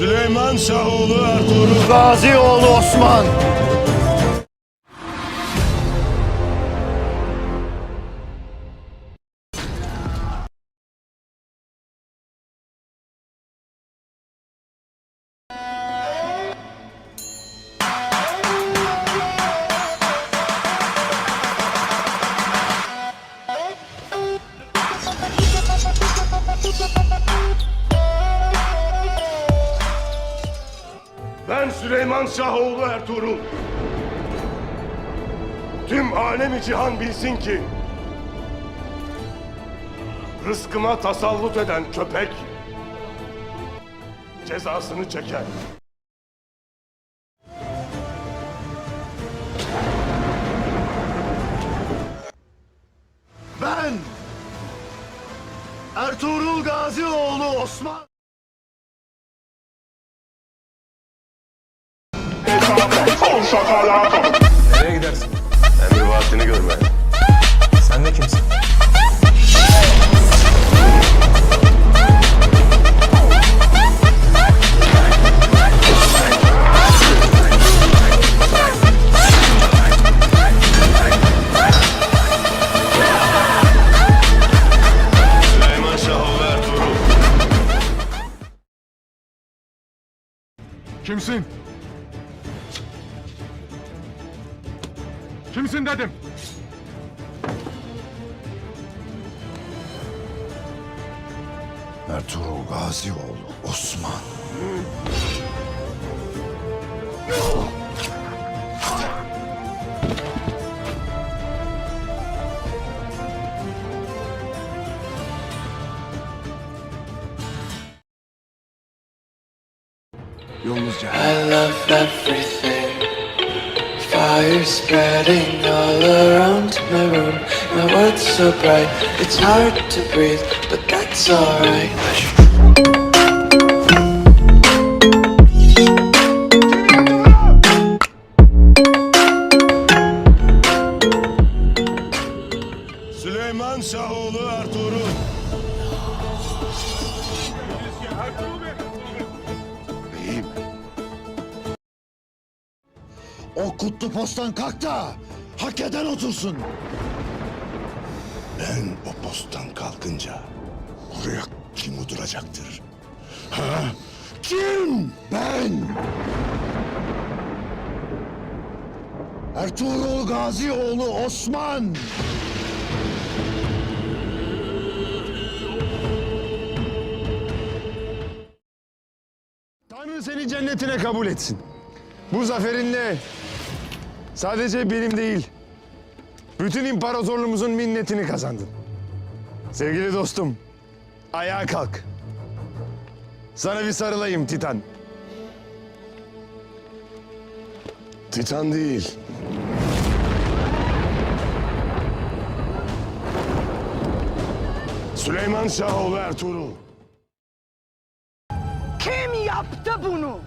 Süleyman Şahoğlu Ertuğrul Gazioğlu Osman. Ben Süleyman Şahoğlu Ertuğrul. Tüm alemi cihan bilsin ki rızkıma tasallut eden köpek cezasını çeker. Ben Ertuğrul Gazioğlu Osman. Nereye gidersin? Emir vaatini görmeye. Sen de kimsin? Süleyman Şahoğlu Ertuğrul. Kimsin? Kimsin dedim. Ertuğrul Gazioğlu Osman. Yolunuzca. I love everything. Fire spreading all around my room. My world's so bright, it's hard to breathe, but that's alright. Süleyman Şahoğlu Ertuğrul. Beyim. O kutlu posttan kalk da hak eden otursun. Ben o posttan kalkınca oraya kim oturacaktır? Ha? Kim? Ben. Ertuğrul Gazioğlu Osman. Tanrı seni cennetine kabul etsin. Bu zaferinle sadece benim değil, bütün imparatorluğumuzun minnetini kazandın. Sevgili dostum, ayağa kalk. Sana bir sarılayım Titan. Titan değil. Süleyman Şahoğlu Ertuğrul. Kim yaptı bunu?